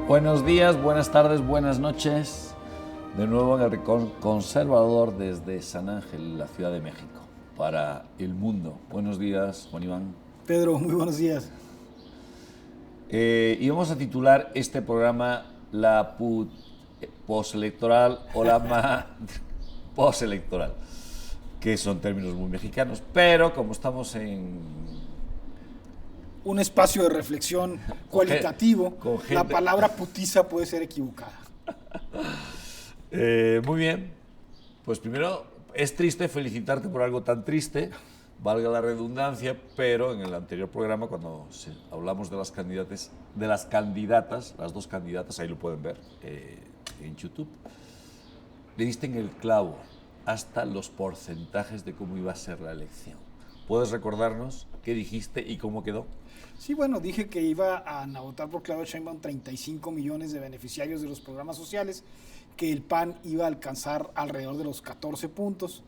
Buenos días, buenas tardes, buenas noches. De nuevo en el Rincón Conservador desde San Ángel, la Ciudad de México, para el mundo. Buenos días, Juan Iván. Pedro, muy buenos días. Y vamos a titular este programa La postelectoral o la postelectoral, que son términos muy mexicanos, pero como estamos en Un espacio de reflexión cualitativo, con gente. La palabra putiza puede ser equivocada. Muy bien, pues primero es triste felicitarte por algo tan triste, valga la redundancia, pero en el anterior programa cuando hablamos de las candidatas, las dos candidatas, ahí lo pueden ver en YouTube, le diste en el clavo hasta los porcentajes de cómo iba a ser la elección. ¿Puedes recordarnos qué dijiste y cómo quedó? Sí, bueno, dije que iba a votar por Claudia Sheinbaum 35 millones de beneficiarios de los programas sociales, que el PAN iba a alcanzar alrededor de los 14 puntos,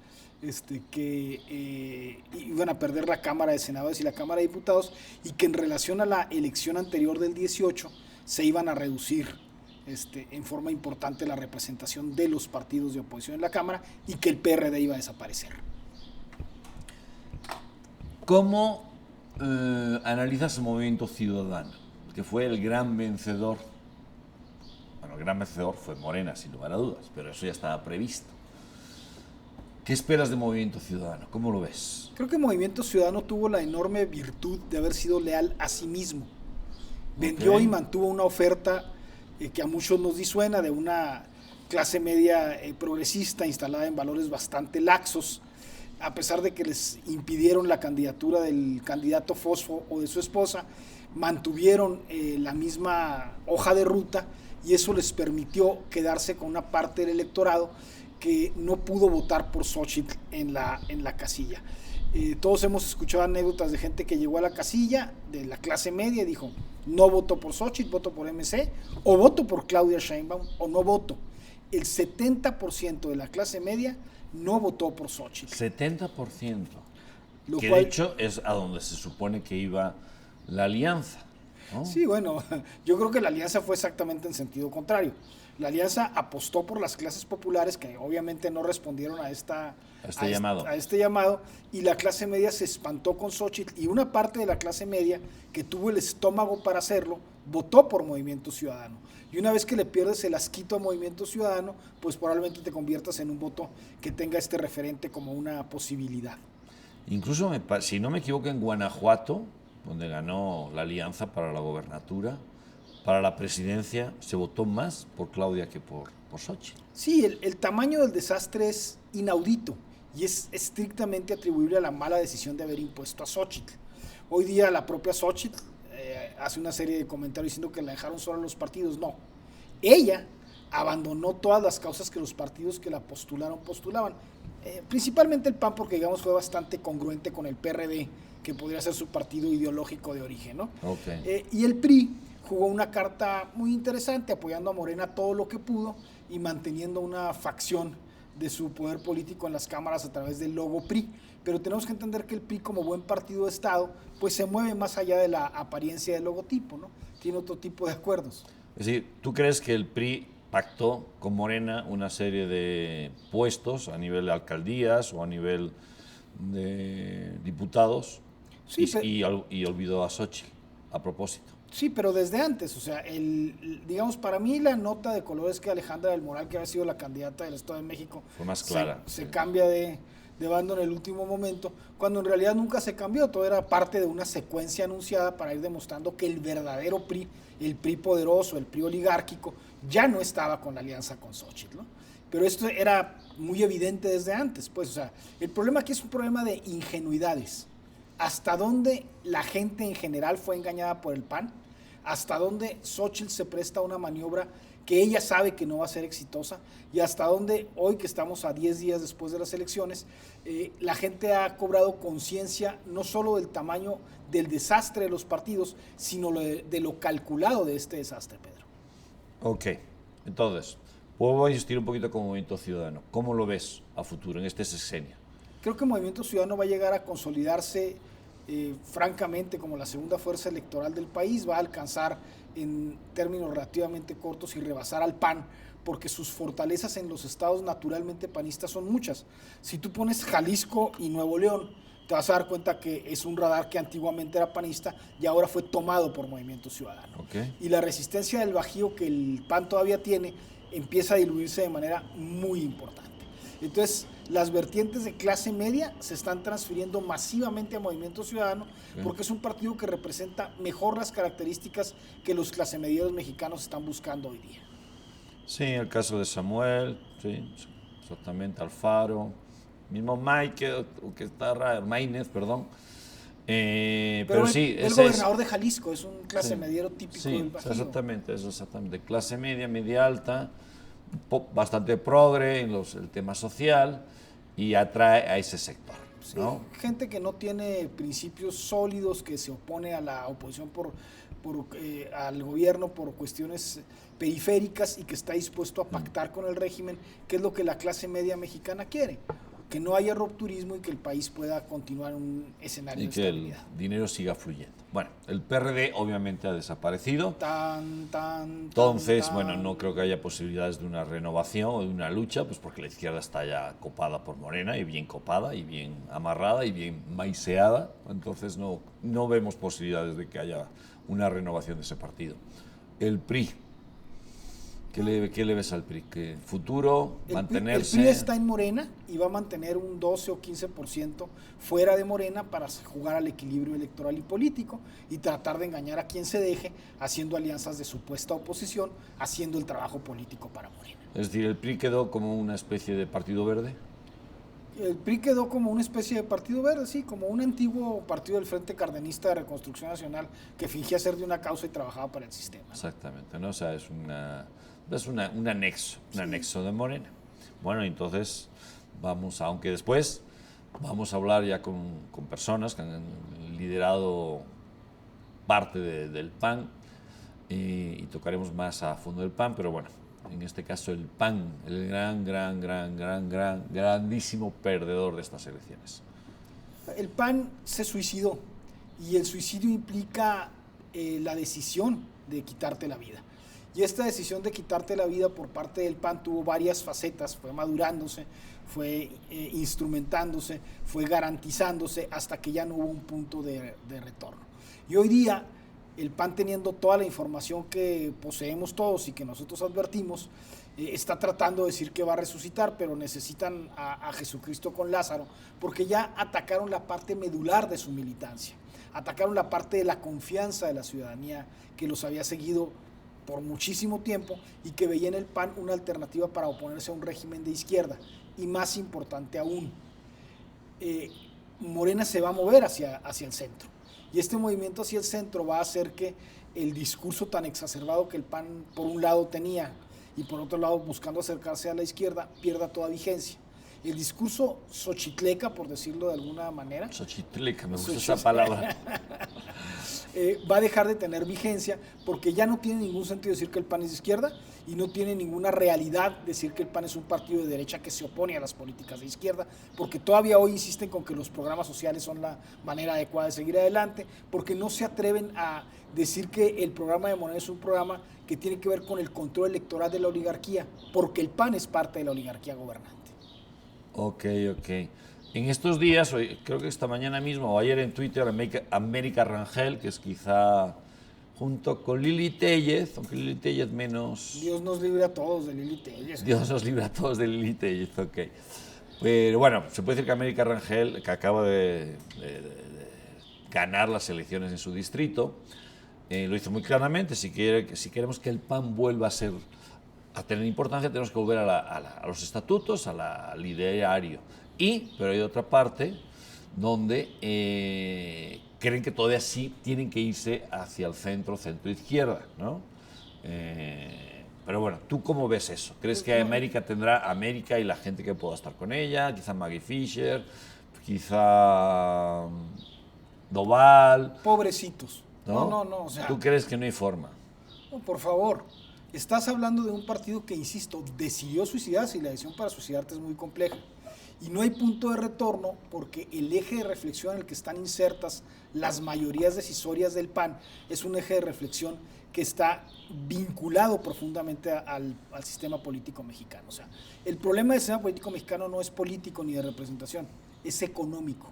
que iban a perder la Cámara de Senadores y la Cámara de Diputados, y que en relación a la elección anterior del 18 se iban a reducir en forma importante la representación de los partidos de oposición en la Cámara y que el PRD iba a desaparecer. ¿Cómo analizas el Movimiento Ciudadano, que fue el gran vencedor? Bueno, el gran vencedor fue Morena, sin lugar a dudas, pero eso ya estaba previsto. ¿Qué esperas de Movimiento Ciudadano? ¿Cómo lo ves? Creo que Movimiento Ciudadano tuvo la enorme virtud de haber sido leal a sí mismo. Vendió y mantuvo una oferta que a muchos nos disuena, de una clase media progresista instalada en valores bastante laxos, a pesar de que les impidieron la candidatura del candidato Fosfo o de su esposa, mantuvieron la misma hoja de ruta y eso les permitió quedarse con una parte del electorado que no pudo votar por Xóchitl en la casilla. Todos hemos escuchado anécdotas de gente que llegó a la casilla de la clase media y dijo: no voto por Xóchitl, voto por MC, o voto por Claudia Sheinbaum, o no voto. El 70% de la clase media no votó por Xóchitl. 70%. Lo que cual, de hecho es a donde se supone que iba la alianza, ¿no? Sí, bueno, yo creo que la alianza fue exactamente en sentido contrario. La alianza apostó por las clases populares, que obviamente no respondieron a este llamado, y la clase media se espantó con Xóchitl, y una parte de la clase media que tuvo el estómago para hacerlo votó por Movimiento Ciudadano. Y una vez que le pierdes el asquito a Movimiento Ciudadano, pues probablemente te conviertas en un voto que tenga este referente como una posibilidad. Incluso, si no me equivoco, en Guanajuato, donde ganó la alianza para la gobernatura, para la presidencia, se votó más por Claudia que por Xóchitl. Sí, el tamaño del desastre es inaudito y es estrictamente atribuible a la mala decisión de haber impuesto a Xóchitl. Hoy día la propia Xóchitl hace una serie de comentarios diciendo que la dejaron sola los partidos. No, ella abandonó todas las causas que los partidos que la postulaban. Principalmente el PAN, porque digamos fue bastante congruente con el PRD, que podría ser su partido ideológico de origen, ¿no? Okay. Y el PRI jugó una carta muy interesante, apoyando a Morena todo lo que pudo y manteniendo una facción de su poder político en las cámaras a través del logo PRI. Pero tenemos que entender que el PRI, como buen partido de Estado, pues se mueve más allá de la apariencia del logotipo, ¿no? Tiene otro tipo de acuerdos. Es decir, ¿tú crees que el PRI pactó con Morena una serie de puestos a nivel de alcaldías o a nivel de diputados, sí, y olvidó a Xóchitl a propósito? Sí, pero desde antes, o sea, digamos, para mí la nota de color es que Alejandra del Moral, que había sido la candidata del Estado de México, fue más clara. Se cambia de bando en el último momento, cuando en realidad nunca se cambió, todo era parte de una secuencia anunciada para ir demostrando que el verdadero PRI, el PRI poderoso, el PRI oligárquico, ya no estaba con la alianza con Xóchitl, ¿no? Pero esto era muy evidente desde antes, pues, o sea, el problema aquí es un problema de ingenuidades. ¿Hasta dónde la gente en general fue engañada por el PAN? ¿Hasta dónde Xóchitl se presta a una maniobra que ella sabe que no va a ser exitosa? Y hasta dónde hoy, que estamos a 10 días después de las elecciones, la gente ha cobrado conciencia no solo del tamaño del desastre de los partidos, sino de lo calculado de este desastre, Pedro. Ok, entonces, voy a insistir un poquito con Movimiento Ciudadano. ¿Cómo lo ves a futuro en este sexenio? Creo que Movimiento Ciudadano va a llegar a consolidarse francamente como la segunda fuerza electoral del país, va a alcanzar en términos relativamente cortos y rebasar al PAN, porque sus fortalezas en los estados naturalmente panistas son muchas. Si tú pones Jalisco y Nuevo León, te vas a dar cuenta que es un radar que antiguamente era panista y ahora fue tomado por Movimiento Ciudadano. Okay. Y la resistencia del Bajío que el PAN todavía tiene empieza a diluirse de manera muy importante. Entonces, las vertientes de clase media se están transfiriendo masivamente a Movimiento Ciudadano porque es un partido que representa mejor las características que los clasemedieros mexicanos están buscando hoy día. Sí, el caso de Samuel, sí, exactamente, Alfaro, mismo Mike, que está raro, Maínez, perdón. Pero sí, el gobernador de Jalisco es un clasemediero típico del Bajío. Exactamente, eso exactamente. Clase media, media alta, bastante progre en el tema social y atrae a ese sector. Sí, ¿no? Gente que no tiene principios sólidos, que se opone a la oposición al gobierno por cuestiones periféricas y que está dispuesto a pactar con el régimen, que es lo que la clase media mexicana quiere. Que no haya rupturismo y que el país pueda continuar en un escenario de estabilidad. Y que el dinero siga fluyendo. Bueno, el PRD obviamente ha desaparecido. Entonces, bueno, no creo que haya posibilidades de una renovación o de una lucha, pues porque la izquierda está ya copada por Morena y bien copada y bien amarrada y bien maiceada. Entonces no vemos posibilidades de que haya una renovación de ese partido. El PRI. ¿Qué le ves al PRI? ¿Qué futuro? ¿Mantenerse? El PRI está en Morena y va a mantener un 12 o 15% fuera de Morena para jugar al equilibrio electoral y político y tratar de engañar a quien se deje, haciendo alianzas de supuesta oposición, haciendo el trabajo político para Morena. Es decir, ¿el PRI quedó como una especie de partido verde? El PRI quedó como una especie de partido verde, sí, como un antiguo partido del Frente Cardenista de Reconstrucción Nacional que fingía ser de una causa y trabajaba para el sistema. Exactamente, ¿no? O sea, es un anexo de Morena. Bueno, entonces aunque después vamos a hablar ya con personas que han liderado parte del PAN y tocaremos más a fondo el PAN, pero bueno, en este caso el PAN, el grandísimo perdedor de estas elecciones. El PAN se suicidó y el suicidio implica la decisión de quitarte la vida. Y esta decisión de quitarte la vida por parte del PAN tuvo varias facetas, fue madurándose, fue instrumentándose, fue garantizándose hasta que ya no hubo un punto de retorno. Y hoy día, el PAN, teniendo toda la información que poseemos todos y que nosotros advertimos, está tratando de decir que va a resucitar, pero necesitan a Jesucristo con Lázaro, porque ya atacaron la parte medular de su militancia, atacaron la parte de la confianza de la ciudadanía que los había seguido por muchísimo tiempo y que veía en el PAN una alternativa para oponerse a un régimen de izquierda. Y más importante aún, Morena se va a mover hacia el centro. Y este movimiento hacia el centro va a hacer que el discurso tan exacerbado que el PAN por un lado tenía y por otro lado buscando acercarse a la izquierda pierda toda vigencia. El discurso xochitleca, por decirlo de alguna manera. Xochitleca, me gusta esa palabra. Va a dejar de tener vigencia porque ya no tiene ningún sentido decir que el PAN es de izquierda y no tiene ninguna realidad decir que el PAN es un partido de derecha que se opone a las políticas de izquierda, porque todavía hoy insisten con que los programas sociales son la manera adecuada de seguir adelante, porque no se atreven a decir que el programa de Morena es un programa que tiene que ver con el control electoral de la oligarquía, porque el PAN es parte de la oligarquía gobernante. Ok. En estos días, hoy, creo que esta mañana mismo o ayer en Twitter, América Rangel, que es quizá junto con Lili Téllez, aunque Lili Téllez menos... Dios nos libre a todos de Lili Téllez. Dios nos libre a todos de Lili Téllez, ok. Pero bueno, se puede decir que América Rangel, que acaba de ganar las elecciones en su distrito, lo hizo muy claramente. Si queremos que el PAN vuelva a tener importancia, tenemos que volver a los estatutos, al ideario. Pero hay otra parte donde creen que todavía sí tienen que irse hacia el centro-izquierda, ¿no? Pero bueno, ¿tú cómo ves eso? ¿Crees que América tendrá América y la gente que pueda estar con ella? Quizá Maggie Fisher, quizá Doval. Pobrecitos. No. O sea, ¿tú crees que no hay forma? No, por favor. Estás hablando de un partido que, insisto, decidió suicidarse y la decisión para suicidarte es muy compleja. Y no hay punto de retorno porque el eje de reflexión en el que están insertas las mayorías decisorias del PAN es un eje de reflexión que está vinculado profundamente al sistema político mexicano. O sea, el problema del sistema político mexicano no es político ni de representación, es económico.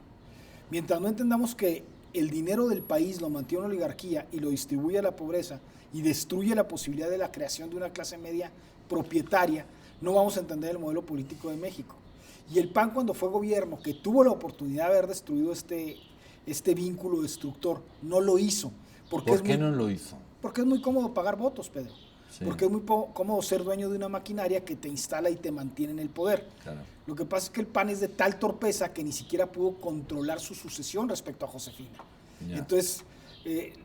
Mientras no entendamos que el dinero del país lo mantiene una oligarquía y lo distribuye a la pobreza y destruye la posibilidad de la creación de una clase media propietaria, no vamos a entender el modelo político de México. Y el PAN, cuando fue gobierno, que tuvo la oportunidad de haber destruido este vínculo destructor, no lo hizo. ¿Por qué no lo hizo? Porque es muy cómodo pagar votos, Pedro. Sí. Porque es muy cómodo ser dueño de una maquinaria que te instala y te mantiene en el poder. Claro. Lo que pasa es que el PAN es de tal torpeza que ni siquiera pudo controlar su sucesión respecto a Josefina. Ya. Entonces,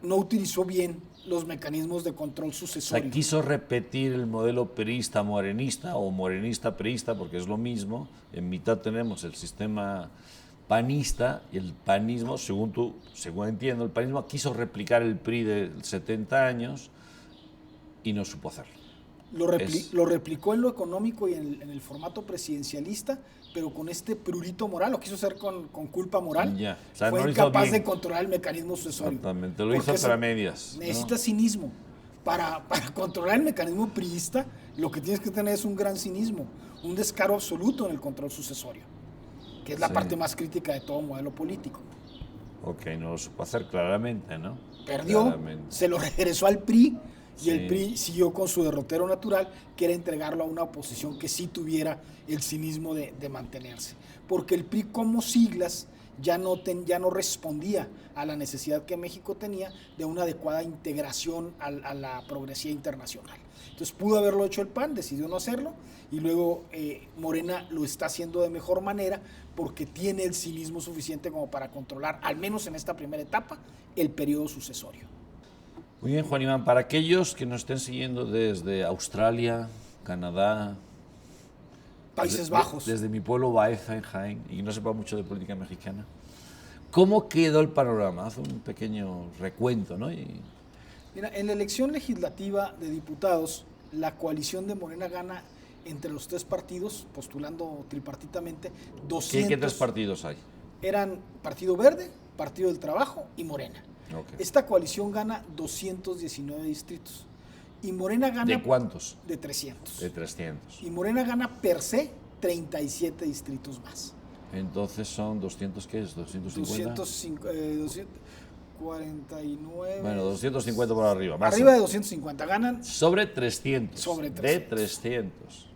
no utilizó bien los mecanismos de control O sucesorio. sea, quiso repetir el modelo perista-morenista o morenista-perista, porque es lo mismo. En mitad tenemos el sistema panista y el panismo, según entiendo, el panismo quiso replicar el PRI de 70 años y no supo hacerlo. Lo replicó en lo económico y en el formato presidencialista, pero con este prurito moral, lo quiso hacer con culpa moral. Ya. O sea, fue no incapaz de controlar el mecanismo sucesorio. Exactamente, lo hizo para medias. Necesita cinismo. Para controlar el mecanismo priista, lo que tienes que tener es un gran cinismo, un descaro absoluto en el control sucesorio, que es la parte más crítica de todo modelo político. Ok, no lo supo hacer claramente, ¿no? Perdió, claramente. Se lo regresó al PRI y Sí. el PRI siguió con su derrotero natural, que era entregarlo a una oposición que sí tuviera el cinismo de mantenerse. Porque el PRI como siglas ya no respondía a la necesidad que México tenía de una adecuada integración a la progresía internacional. Entonces pudo haberlo hecho el PAN, decidió no hacerlo, y luego Morena lo está haciendo de mejor manera porque tiene el cinismo suficiente como para controlar, al menos en esta primera etapa, el periodo sucesorio. Muy bien, Juan Iván, para aquellos que nos estén siguiendo desde Australia, Canadá, Países Bajos. Desde mi pueblo Baeza, en Jaén, y no sepa mucho de política mexicana, ¿cómo quedó el panorama? Haz un pequeño recuento, ¿no? Mira, en la elección legislativa de diputados, la coalición de Morena gana entre los tres partidos, postulando tripartitamente, 200. ¿Qué tres partidos hay? Eran Partido Verde, Partido del Trabajo y Morena. Okay. Esta coalición gana 219 distritos. Y Morena gana... ¿De cuántos? De 300. De 300. Y Morena gana per se 37 distritos más. Entonces son 200, ¿qué es? 250. 249. Bueno, 250 por arriba. Más Arriba de 250. Ganan sobre 300. Sobre 300. De 300.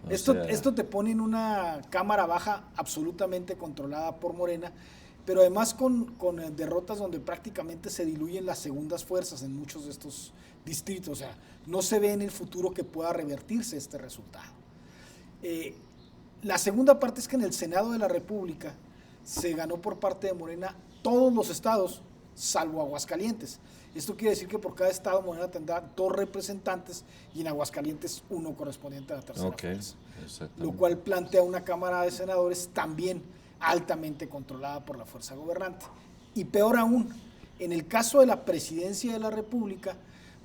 Esto te pone en una cámara baja absolutamente controlada por Morena, pero además con derrotas donde prácticamente se diluyen las segundas fuerzas en muchos de estos distritos. O sea, no se ve en el futuro que pueda revertirse este resultado. La segunda parte es que en el Senado de la República se ganó por parte de Morena todos los estados, salvo Aguascalientes. Esto quiere decir que por cada estado Morena tendrá 2 representantes y en Aguascalientes 1 correspondiente a la tercera fuerza. Lo cual plantea una Cámara de Senadores también altamente controlada por la fuerza gobernante. Y peor aún, en el caso de la presidencia de la República,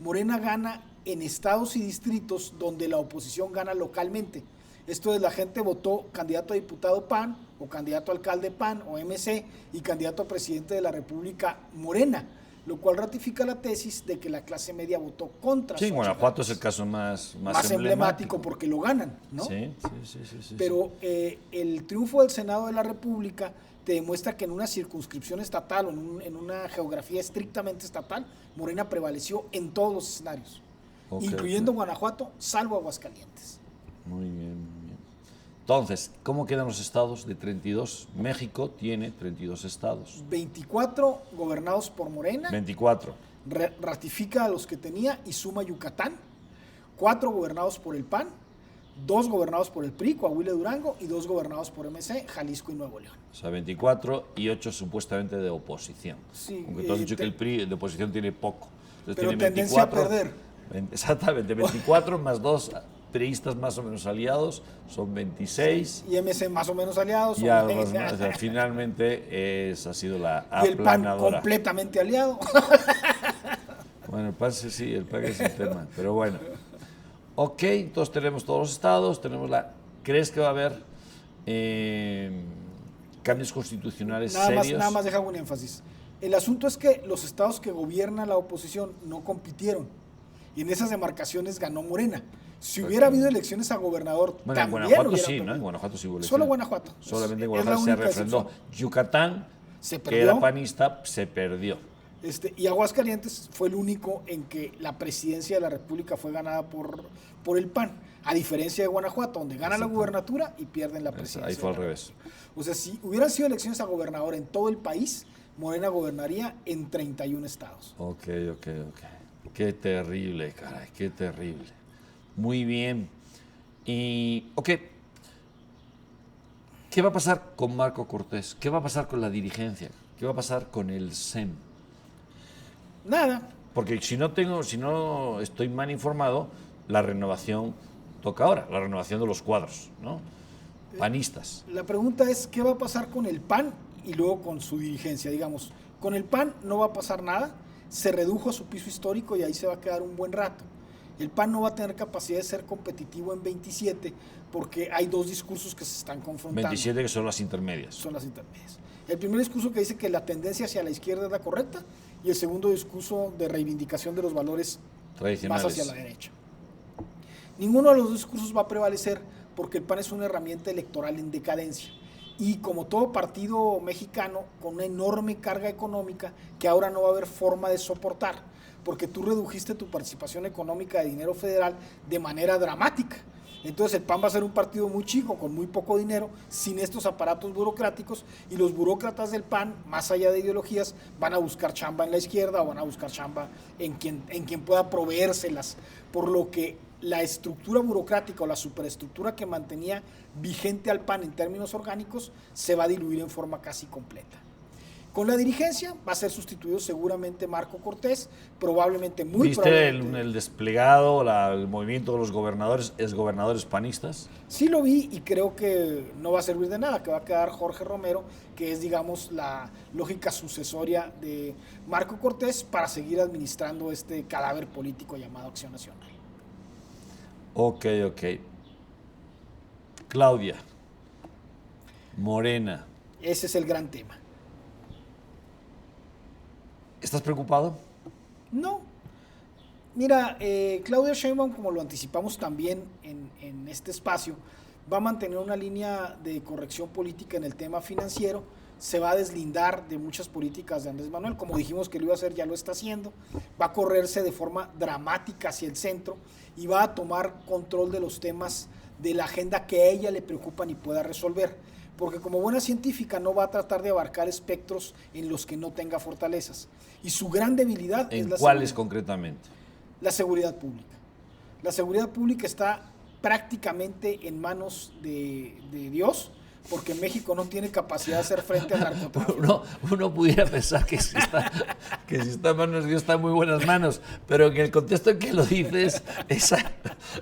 Morena gana en estados y distritos donde la oposición gana localmente. Esto es, la gente votó candidato a diputado PAN, o candidato a alcalde PAN, o MC, y candidato a presidente de la República Morena, lo cual ratifica la tesis de que la clase media votó contra. Sí, Guanajuato es el caso más emblemático porque lo ganan, ¿no? Sí. Pero el triunfo del Senado de la República te demuestra que en una circunscripción estatal o en una geografía estrictamente estatal, Morena prevaleció en todos los escenarios, incluyendo Guanajuato, salvo Aguascalientes. Muy bien. Entonces, ¿cómo quedan los estados de 32? México tiene 32 estados. 24 gobernados por Morena. 24. Ratifica a los que tenía y suma Yucatán. 4 gobernados por el PAN. 2 gobernados por el PRI, Coahuila y Durango, y 2 gobernados por MC, Jalisco y Nuevo León. O sea, 24 y 8 supuestamente de oposición. Sí, aunque tú has dicho que el PRI de oposición tiene poco. Entonces pero tiene tendencia 24, a perder. Exactamente, 24 más 2 priistas más o menos aliados, son 26. Y MC más o menos aliados. Y algo más, o sea, finalmente ha sido la aplanadora. Y el PAN completamente aliado. Bueno, el PAN sí, el PAN es el tema, pero bueno. Ok, entonces tenemos todos los estados, ¿crees que va a haber cambios constitucionales Nada serios. más deja un énfasis. El asunto es que los estados que gobierna la oposición no compitieron. Y en esas demarcaciones ganó Morena. Si hubiera habido elecciones a gobernador, Bueno, en también Guanajuato hubiera sí, ¿no? perdido. En Guanajuato sí hubo elecciones. Solo Guanajuato. Solamente en Es la Guanajuato se única refrendó. excepción. Yucatán, Se que perdió. era panista, se perdió. Y Aguascalientes fue el único en que la presidencia de la República fue ganada por el PAN, a diferencia de Guanajuato, donde gana la gubernatura y pierden la presidencia. Ahí fue al de la revés. República. O sea, si hubieran sido elecciones a gobernador en todo el país, Morena gobernaría en 31 estados. Ok. Qué terrible, caray, qué terrible. Muy bien. Y, ¿qué va a pasar con Marco Cortés? ¿Qué va a pasar con la dirigencia? ¿Qué va a pasar con el SEM? Nada. Porque si no estoy mal informado, la renovación toca ahora, la renovación de los cuadros, ¿no? Panistas. La pregunta es, ¿qué va a pasar con el PAN y luego con su dirigencia? Digamos, con el PAN no va a pasar nada, se redujo a su piso histórico y ahí se va a quedar un buen rato. El PAN no va a tener capacidad de ser competitivo en 27 porque hay dos discursos que se están confrontando. 27 que son las intermedias. Son las intermedias. El primer discurso que dice que la tendencia hacia la izquierda es la correcta y el segundo discurso de reivindicación de los valores Tradicionales. más hacia la derecha. Ninguno de los dos discursos va a prevalecer porque el PAN es una herramienta electoral en decadencia. Y como todo partido mexicano, con una enorme carga económica que ahora no va a haber forma de soportar, porque tú redujiste tu participación económica de dinero federal de manera dramática. Entonces el PAN va a ser un partido muy chico, con muy poco dinero, sin estos aparatos burocráticos, y los burócratas del PAN, más allá de ideologías, van a buscar chamba en la izquierda o van a buscar chamba en quien pueda proveérselas, por lo que la estructura burocrática o la superestructura que mantenía vigente al PAN en términos orgánicos se va a diluir en forma casi completa. Con la dirigencia va a ser sustituido seguramente Marco Cortés, probablemente muy ¿Viste probablemente. el desplegado, el movimiento de los gobernadores, exgobernadores panistas? Sí lo vi y creo que no va a servir de nada, que va a quedar Jorge Romero, que es, digamos, la lógica sucesoria de Marco Cortés para seguir administrando este cadáver político llamado Acción Nacional. Ok. Claudia, Morena, Ese es el gran tema. ¿estás preocupado? No. Mira, Claudia Sheinbaum, como lo anticipamos también en este espacio, va a mantener una línea de corrección política en el tema financiero, se va a deslindar de muchas políticas de Andrés Manuel, como dijimos que lo iba a hacer, ya lo está haciendo, va a correrse de forma dramática hacia el centro y va a tomar control de los temas de la agenda que a ella le preocupan y pueda resolver, porque como buena científica no va a tratar de abarcar espectros en los que no tenga fortalezas, y su gran debilidad es ¿En la cuáles seguridad. concretamente? La seguridad pública. La seguridad pública está prácticamente en manos de Dios, porque México no tiene capacidad de hacer frente al narcotráfico. Uno pudiera pensar que si está en manos de Dios está en muy buenas manos, pero en el contexto en que lo dices, esa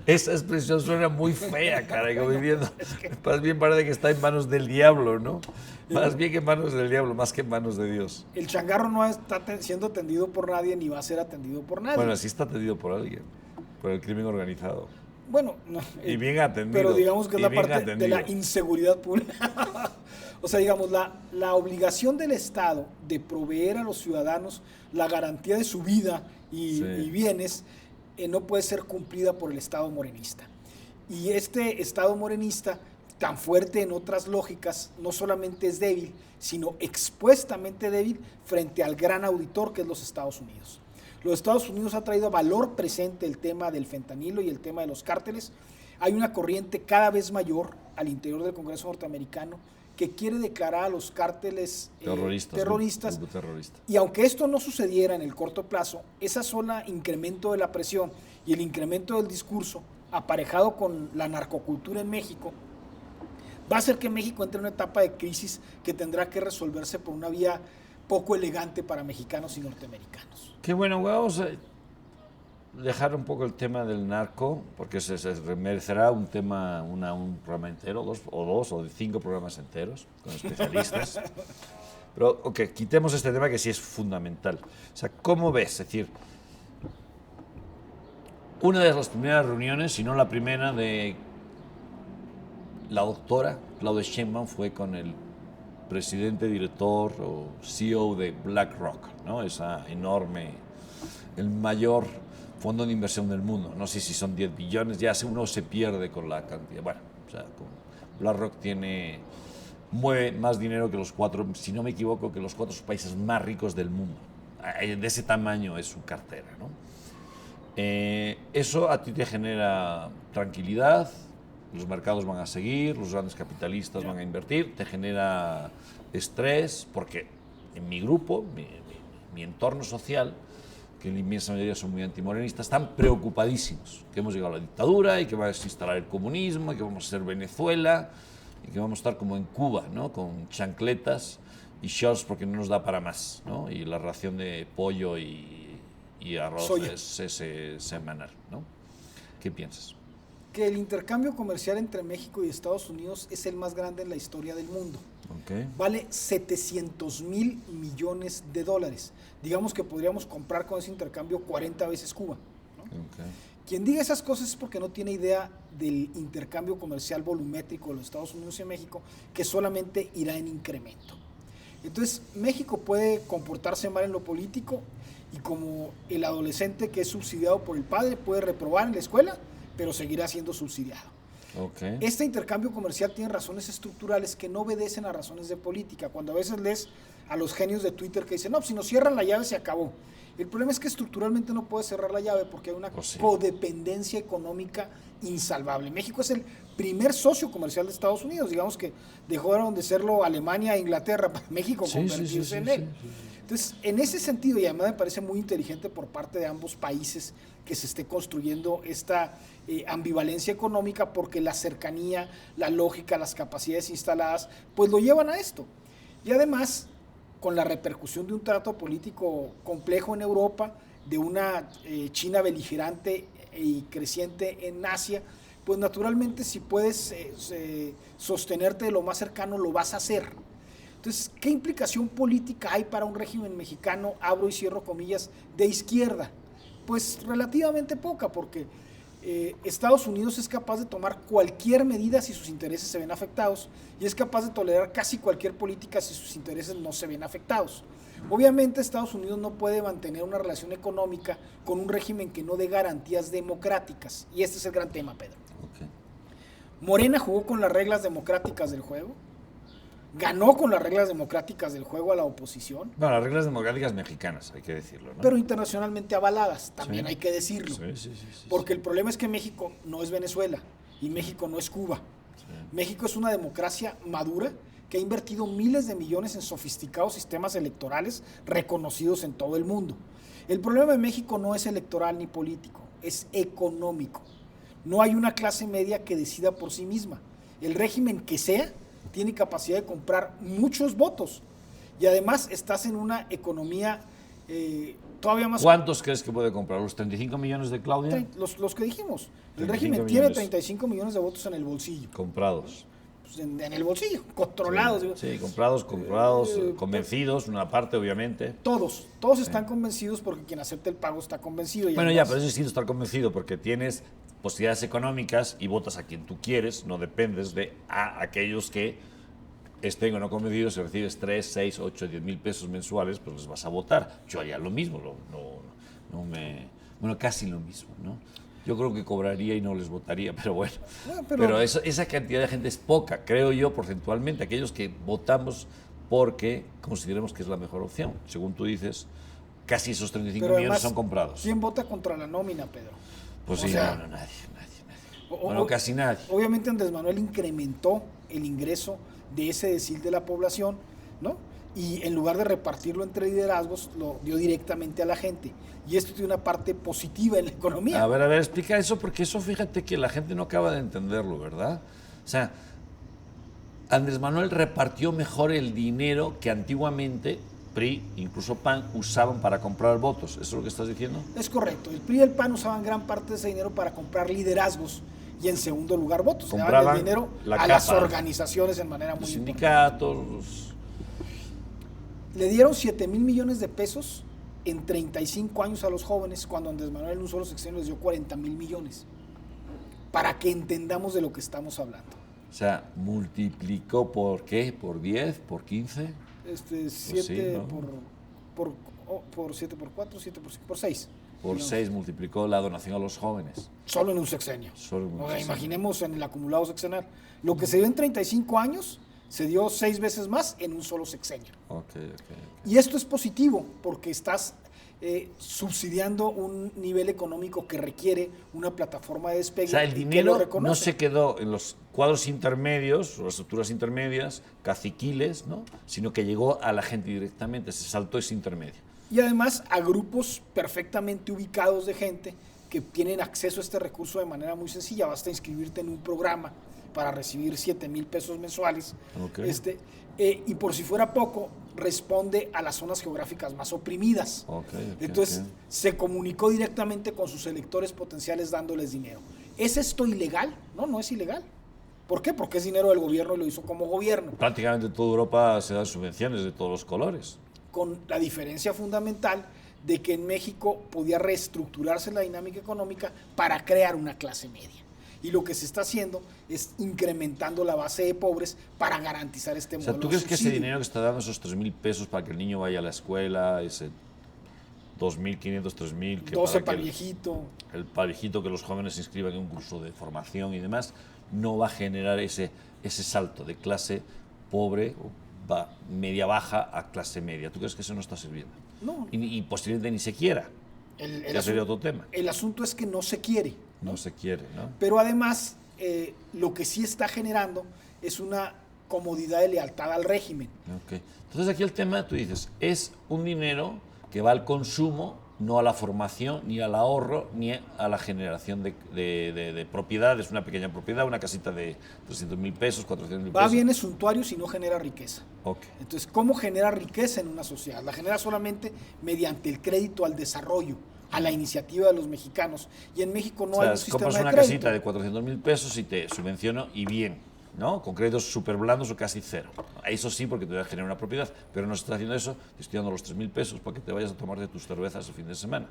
expresión suena muy fea, caray, como diciendo, más bien parece que está en manos del diablo, ¿no? Más bien que en manos del diablo, más que en manos de Dios. El changarro no está siendo atendido por nadie ni va a ser atendido por nadie. Bueno, sí está atendido por alguien, por el crimen organizado. Bueno, no, Y bien atendido. pero digamos que es y la bien parte atendido. de la inseguridad pública. O sea, digamos, la obligación del Estado de proveer a los ciudadanos la garantía de su vida y bienes no puede ser cumplida por el Estado morenista. Y este Estado morenista, tan fuerte en otras lógicas, no solamente es débil, sino expuestamente débil frente al gran auditor que es los Estados Unidos. Los Estados Unidos ha traído a valor presente el tema del fentanilo y el tema de los cárteles. Hay una corriente cada vez mayor al interior del Congreso norteamericano que quiere declarar a los cárteles terroristas. Y aunque esto no sucediera en el corto plazo, ese solo incremento de la presión y el incremento del discurso aparejado con la narcocultura en México va a hacer que México entre en una etapa de crisis que tendrá que resolverse por una vía poco elegante para mexicanos y norteamericanos. Qué bueno, vamos a dejar un poco el tema del narco, porque se merecerá un tema, un programa entero, dos o 5 programas enteros con especialistas. Pero, ok, quitemos este tema que sí es fundamental. O sea, ¿cómo ves? Es decir, una de las primeras reuniones, si no la primera, de la doctora Claudia Sheinbaum fue con el presidente, director o CEO de BlackRock, ¿no? Esa enorme, el mayor fondo de inversión del mundo. No sé si son 10 billones, ya uno se pierde con la cantidad. Bueno, o sea, BlackRock mueve más dinero que los 4, si no me equivoco, que los 4 países más ricos del mundo. De ese tamaño es su cartera, ¿no? Eso a ti te genera tranquilidad, los mercados van a seguir, los grandes capitalistas van a invertir, te genera estrés, porque en mi grupo, mi entorno social, que en la inmensa mayoría son muy antimorenistas, están preocupadísimos, que hemos llegado a la dictadura y que va a instalar el comunismo y que vamos a ser Venezuela y que vamos a estar como en Cuba, ¿no? Con chancletas y shorts porque no nos da para más, ¿no? Y la ración de pollo y arroz es semanal, ¿no? ¿Qué piensas? Que el intercambio comercial entre México y Estados Unidos es el más grande en la historia del mundo. Okay. Vale 700,000 millones de dólares. Digamos que podríamos comprar con ese intercambio 40 veces Cuba, ¿no? Okay. Quien diga esas cosas es porque no tiene idea del intercambio comercial volumétrico de los Estados Unidos y México, que solamente irá en incremento. Entonces, México puede comportarse mal en lo político y como el adolescente que es subsidiado por el padre puede reprobar en la escuela, pero seguirá siendo subsidiado. Okay. Este intercambio comercial tiene razones estructurales que no obedecen a razones de política. Cuando a veces lees a los genios de Twitter que dicen, no, si nos cierran la llave se acabó. El problema es que estructuralmente no puedes cerrar la llave porque hay una codependencia económica insalvable. México es el primer socio comercial de Estados Unidos. Digamos que dejaron de serlo Alemania e Inglaterra para México convertirse en él. Entonces, en ese sentido, y además me parece muy inteligente por parte de ambos países que se esté construyendo esta ambivalencia económica, porque la cercanía, la lógica, las capacidades instaladas, pues lo llevan a esto. Y además, con la repercusión de un trato político complejo en Europa, de una China beligerante y creciente en Asia, pues naturalmente si puedes sostenerte de lo más cercano, lo vas a hacer. Entonces, ¿qué implicación política hay para un régimen mexicano, abro y cierro comillas, de izquierda? Pues relativamente poca, porque Estados Unidos es capaz de tomar cualquier medida si sus intereses se ven afectados y es capaz de tolerar casi cualquier política si sus intereses no se ven afectados. Obviamente Estados Unidos no puede mantener una relación económica con un régimen que no dé garantías democráticas, y este es el gran tema, Pedro. Okay. Morena jugó con las reglas democráticas del juego, ganó con las reglas democráticas del juego a la oposición. No, las reglas democráticas mexicanas, hay que decirlo, ¿no? Pero internacionalmente avaladas, también hay que decirlo. Sí. Porque el problema es que México no es Venezuela y México no es Cuba. Sí. México es una democracia madura que ha invertido miles de millones en sofisticados sistemas electorales reconocidos en todo el mundo. El problema de México no es electoral ni político, es económico. No hay una clase media que decida por sí misma. El régimen que sea tiene capacidad de comprar muchos votos y además estás en una economía todavía más... ¿Cuántos crees que puede comprar? ¿Los 35 millones de Claudia? Los que dijimos. El régimen tiene 35 millones de votos en el bolsillo. Comprados. Pues en el bolsillo, controlados. Sí, comprados, convencidos, una parte obviamente. Todos están convencidos porque quien acepta el pago está convencido. Y bueno, además, ya, pero es distinto estar convencido porque tienes posibilidades económicas y votas a quien tú quieres, no dependes de aquellos que estén o no convencidos. Si recibes 3, 6, 8, 10 mil pesos mensuales, pues les vas a votar. Yo haría lo mismo, bueno, casi lo mismo, ¿no? Yo creo que cobraría y no les votaría, pero bueno. Pero esa cantidad de gente es poca, creo yo, porcentualmente. Aquellos que votamos porque consideremos que es la mejor opción. Según tú dices, casi esos 35 millones además, son comprados. ¿Quién vota contra la nómina, Pedro? Pues sí, nadie. Bueno, casi nadie. Obviamente Andrés Manuel incrementó el ingreso de ese decil de la población, ¿no? Y en lugar de repartirlo entre liderazgos, lo dio directamente a la gente. Y esto tiene una parte positiva en la economía. A ver, explica eso, porque eso fíjate que la gente no acaba de entenderlo, ¿verdad? O sea, Andrés Manuel repartió mejor el dinero que antiguamente PRI, incluso PAN, usaban para comprar votos. ¿Eso es lo que estás diciendo? Es correcto. El PRI y el PAN usaban gran parte de ese dinero para comprar liderazgos y en segundo lugar votos. Compraban el dinero a las organizaciones en manera muy importante. Sindicatos. Le dieron 7,000 millones de pesos en 35 años a los jóvenes, cuando Andrés Manuel en un solo sexenio les dio 40,000 millones. Para que entendamos de lo que estamos hablando. O sea, multiplicó ¿por qué? ¿Por 10? ¿Por 15? 7 sí, ¿no? por 7 por 4, 7 por 5, por 6. Por 6 multiplicó la donación a los jóvenes. Solo en un sexenio. Solo en un sexenio. Imaginemos en el acumulado sexenal. Lo que se dio en 35 años se dio 6 veces más en un solo sexenio. Okay. Y esto es positivo porque estás subsidiando un nivel económico que requiere una plataforma de despegue. O sea, el y que lo dinero reconoce. no se quedó en los cuadros intermedios, o las estructuras intermedias, caciquiles, ¿no? Sino que llegó a la gente directamente, se saltó ese intermedio. Y además a grupos perfectamente ubicados de gente que tienen acceso a este recurso de manera muy sencilla. Basta inscribirte en un programa para recibir 7,000 pesos mensuales. Okay. Y por si fuera poco, responde a las zonas geográficas más oprimidas. Entonces, se comunicó directamente con sus electores potenciales dándoles dinero. ¿Es esto ilegal? No, no es ilegal. ¿Por qué? Porque es dinero del gobierno y lo hizo como gobierno. Prácticamente en toda Europa se dan subvenciones de todos los colores. Con la diferencia fundamental de que en México podía reestructurarse la dinámica económica para crear una clase media. Y lo que se está haciendo es incrementando la base de pobres para garantizar este modelo. O sea, ¿tú crees que ese dinero que está dando, esos 3,000 pesos para que el niño vaya a la escuela, ese 2,500, 3,000... 12 para el viejito. El viejito, que los jóvenes se inscriban en un curso de formación y demás, no va a generar ese salto de clase pobre o media baja a clase media? ¿Tú crees que eso no está sirviendo? No. Y posiblemente ni se quiera. Ya sería otro tema. El asunto es que no se quiere. No se quiere, ¿no? Pero además, lo que sí está generando es una comodidad de lealtad al régimen. Okay. Entonces aquí el tema, tú dices, es un dinero que va al consumo, no a la formación, ni al ahorro, ni a la generación de propiedades, una pequeña propiedad, una casita de 300,000 pesos, 400,000 pesos. Va a bienes suntuarios y no genera riqueza. Okay. Entonces, ¿cómo genera riqueza en una sociedad? La genera solamente mediante el crédito al desarrollo, a la iniciativa de los mexicanos. Y en México no hay un sistema de crédito. Compras una casita de 400,000 pesos y te subvenciono y bien, ¿no? Con créditos súper blandos o casi cero. Eso sí, porque te va a generar una propiedad, pero no se está haciendo eso, te estoy dando los 3,000 pesos para que te vayas a tomar de tus cervezas el fin de semana.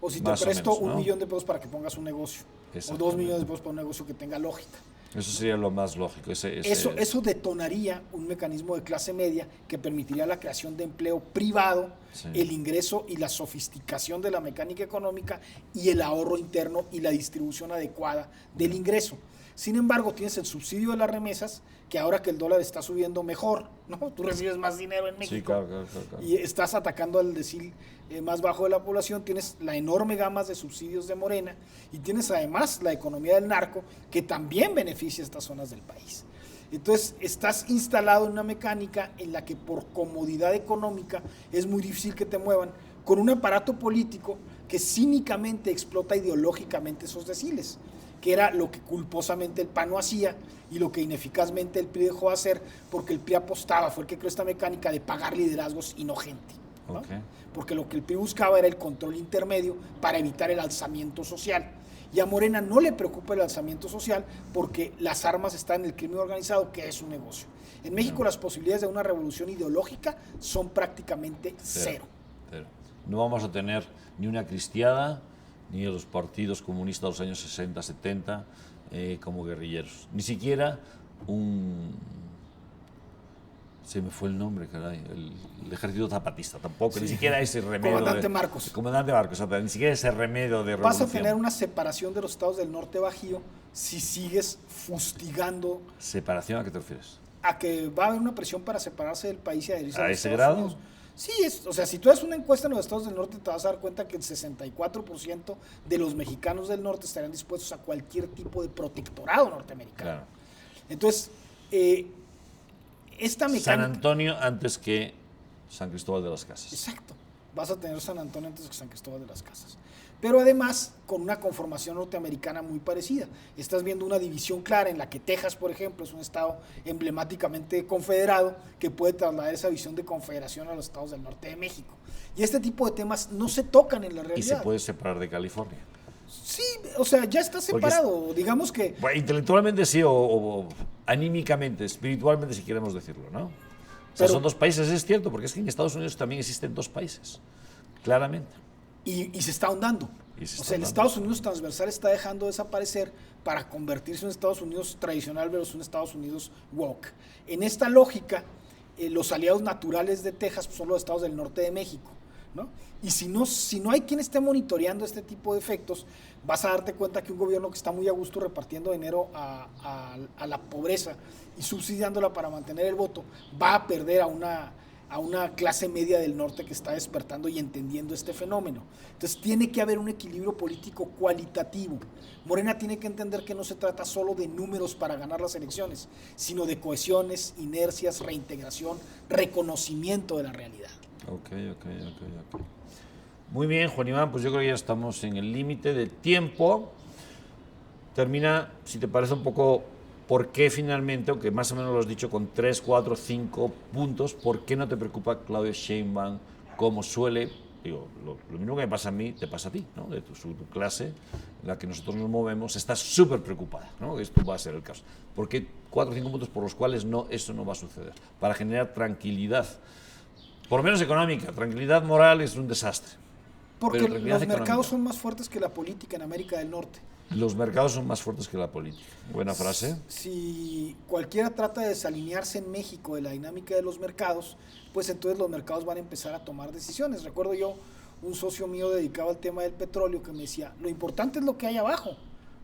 O si te presto $1 millón de pesos para que pongas un negocio. O 2 millones de pesos para un negocio que tenga lógica. Eso sería lo más lógico. Eso detonaría un mecanismo de clase media que permitiría la creación de empleo privado, sí, el ingreso y la sofisticación de la mecánica económica y el ahorro interno y la distribución adecuada del ingreso. Sin embargo, tienes el subsidio de las remesas, que ahora que el dólar está subiendo mejor, ¿no? Tú recibes más dinero en México, sí, claro. Y estás atacando al decil más bajo de la población. Tienes la enorme gama de subsidios de Morena y tienes además la economía del narco, que también beneficia a estas zonas del país. Entonces, estás instalado en una mecánica en la que por comodidad económica es muy difícil que te muevan, con un aparato político que cínicamente explota ideológicamente esos deciles, que era lo que culposamente el PAN no hacía y lo que ineficazmente el PRI dejó de hacer, porque el PRI apostaba, fue el que creó esta mecánica de pagar liderazgos y no gente, ¿no? Okay. Porque lo que el PRI buscaba era el control intermedio para evitar el alzamiento social. Y a Morena no le preocupa el alzamiento social porque las armas están en el crimen organizado, que es un negocio. En México las posibilidades de una revolución ideológica son prácticamente cero. No vamos a tener ni una cristiada, ni los partidos comunistas de los años 60, 70 como guerrilleros. Ni siquiera se me fue el nombre, caray, el ejército zapatista, tampoco, sí, ni siquiera ese remedio. Comandante Marcos. Comandante Marcos, ni siquiera ese remedio de revolución. Vas a tener una separación de los estados del norte bajío si sigues fustigando. ¿Separación a qué te refieres? A que va a haber una presión para separarse del país y adherirse a los ese grado. Unidos. Sí, o sea, si tú haces una encuesta en los estados del norte, te vas a dar cuenta que el 64% de los mexicanos del norte estarían dispuestos a cualquier tipo de protectorado norteamericano. Claro. Entonces, esta mecánica... San Antonio antes que San Cristóbal de las Casas. Exacto. Vas a tener San Antonio antes que San Cristóbal de las Casas. Pero además con una conformación norteamericana muy parecida. Estás viendo una división clara en la que Texas, por ejemplo, es un estado emblemáticamente confederado que puede trasladar esa visión de confederación a los estados del norte de México. Y este tipo de temas no se tocan en la realidad. ¿Y se puede separar de California? Sí, o sea, ya está separado, digamos que... Bueno, intelectualmente sí, o anímicamente, espiritualmente, si queremos decirlo, ¿no? O sea, son dos países, es cierto, porque es que en Estados Unidos también existen dos países, claramente. Y se está ahondando. Y se O está sea, el dando. Estados Unidos transversal está dejando de desaparecer para convertirse en un Estados Unidos tradicional versus un Estados Unidos woke. En esta lógica, los aliados naturales de Texas pues, son los estados del norte de México, ¿no? Y si no hay quien esté monitoreando este tipo de efectos, vas a darte cuenta que un gobierno que está muy a gusto repartiendo dinero a la pobreza y subsidiándola para mantener el voto, va a perder a una clase media del norte que está despertando y entendiendo este fenómeno. Entonces tiene que haber un equilibrio político cualitativo. Morena tiene que entender que no se trata solo de números para ganar las elecciones, sino de cohesiones, inercias, reintegración, reconocimiento de la realidad. Ok. Muy bien, Juan Iván, pues yo creo que ya estamos en el límite del tiempo. Termina, si te parece, un poco por qué finalmente, aunque más o menos lo has dicho con 3, 4, 5 puntos, ¿por qué no te preocupa Claudia Sheinbaum como suele? Digo, lo mismo que me pasa a mí, te pasa a ti, ¿no? De tu clase en la que nosotros nos movemos, estás súper preocupada, ¿no? Esto va a ser el caso. ¿Por qué 4 o 5 puntos por los cuales eso no va a suceder? Para generar tranquilidad, por lo menos económica. Tranquilidad moral es un desastre. Porque Pero los tranquilidad mercados económica. son más fuertes que la política en América del Norte. Los mercados son más fuertes que la política. Buena frase. Si cualquiera trata de desalinearse en México de la dinámica de los mercados, pues entonces los mercados van a empezar a tomar decisiones. Recuerdo yo un socio mío dedicado al tema del petróleo que me decía, lo importante es lo que hay abajo,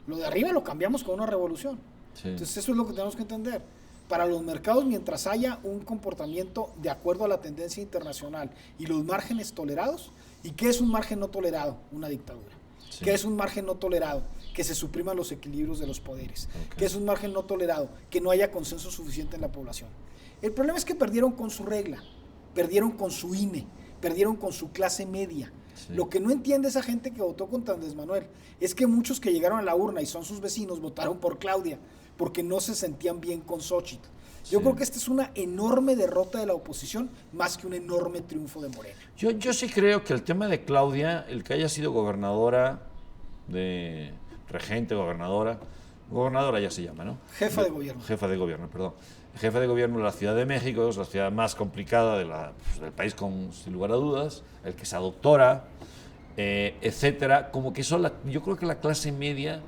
lo de arriba lo cambiamos con una revolución. Sí. Entonces eso es lo que tenemos que entender. Para los mercados, mientras haya un comportamiento de acuerdo a la tendencia internacional y los márgenes tolerados, ¿y qué es un margen no tolerado? Una dictadura. Sí. ¿Qué es un margen no tolerado? Que se supriman los equilibrios de los poderes. Okay. ¿Qué es un margen no tolerado? Que no haya consenso suficiente en la población. El problema es que perdieron con su regla, perdieron con su INE, perdieron con su clase media. Sí. Lo que no entiende esa gente que votó contra Andrés Manuel es que muchos que llegaron a la urna y son sus vecinos votaron por Claudia porque no se sentían bien con Xóchitl. Yo creo que esta es una enorme derrota de la oposición más que un enorme triunfo de Morena. Yo sí creo que el tema de Claudia, el que haya sido gobernadora, regente, gobernadora ya se llama, ¿no? Jefa de gobierno. Jefa de gobierno, perdón. Jefa de gobierno de la Ciudad de México, es la ciudad más complicada del país, sin lugar a dudas, el que sea doctora, etcétera. Como que yo creo que la clase media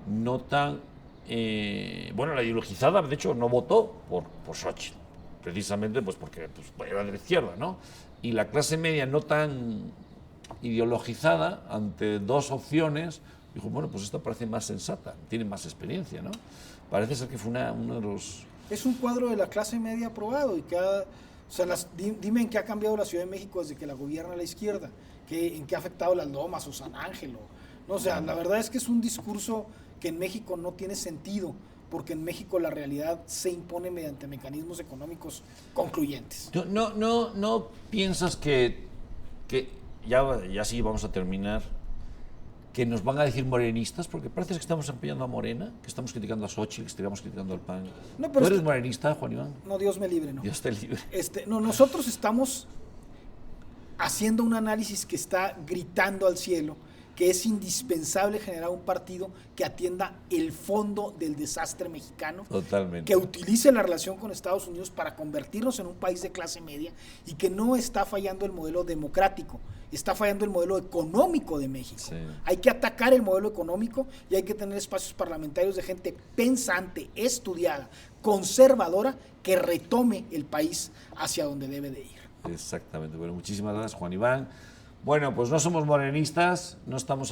no tan... la ideologizada, de hecho, no votó por Xóchitl, precisamente pues porque era de la izquierda, ¿no? Y la clase media no tan ideologizada, ante dos opciones, dijo, bueno, pues esta parece más sensata, tiene más experiencia, ¿no? Parece ser que fue uno de los... Es un cuadro de la clase media aprobado y dime en qué ha cambiado la Ciudad de México desde que la gobierna la izquierda, en qué ha afectado las Lomas o San Ángel, no, o sea, la verdad es que es un discurso que en México no tiene sentido, porque en México la realidad se impone mediante mecanismos económicos concluyentes. ¿No piensas que ya sí vamos a terminar, que nos van a decir morenistas? Porque parece que estamos apoyando a Morena, que estamos criticando a Xóchitl, que estamos criticando al PAN. No, pero ¿Tú eres morenista, Juan Iván? No, Dios me libre, no. Dios te libre. No, nosotros estamos haciendo un análisis que está gritando al cielo, que es indispensable generar un partido que atienda el fondo del desastre mexicano. Totalmente. Que utilice la relación con Estados Unidos para convertirnos en un país de clase media y que no está fallando el modelo democrático, está fallando el modelo económico de México. Sí. Hay que atacar el modelo económico y hay que tener espacios parlamentarios de gente pensante, estudiada, conservadora, que retome el país hacia donde debe de ir. Exactamente. Bueno, muchísimas gracias, Juan Iván. Bueno, pues no somos morenistas, no estamos no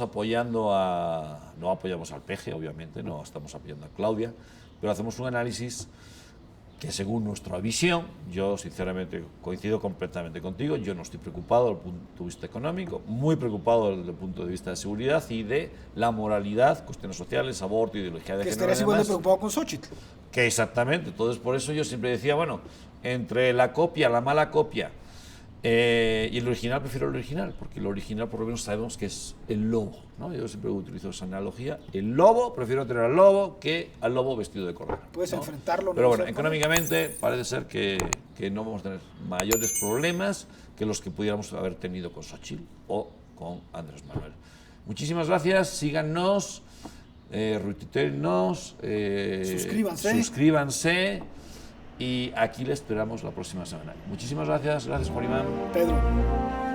apoyamos al PG, obviamente, no estamos apoyando a Claudia, pero hacemos un análisis que según nuestra visión, yo sinceramente coincido completamente contigo, yo no estoy preocupado desde el punto de vista económico, muy preocupado desde el punto de vista de seguridad y de la moralidad, cuestiones sociales, aborto, ideología de género. Que estarías igual de preocupado con Xóchitl. Que exactamente, entonces por eso yo siempre decía, bueno, entre la copia, la mala copia, y el original, prefiero el original, porque el original por lo menos sabemos que es el lobo, ¿no? Yo siempre utilizo esa analogía. El lobo, prefiero tener al lobo que al lobo vestido de cordero. Puedes ¿no? enfrentarlo. Pero bueno, económicamente parece ser que no vamos a tener mayores problemas que los que pudiéramos haber tenido con Xóchitl o con Andrés Manuel. Muchísimas gracias, síganos, retuitenos, suscríbanse. Y aquí le esperamos la próxima semana. Muchísimas gracias. Gracias, Juan Iván. Pedro.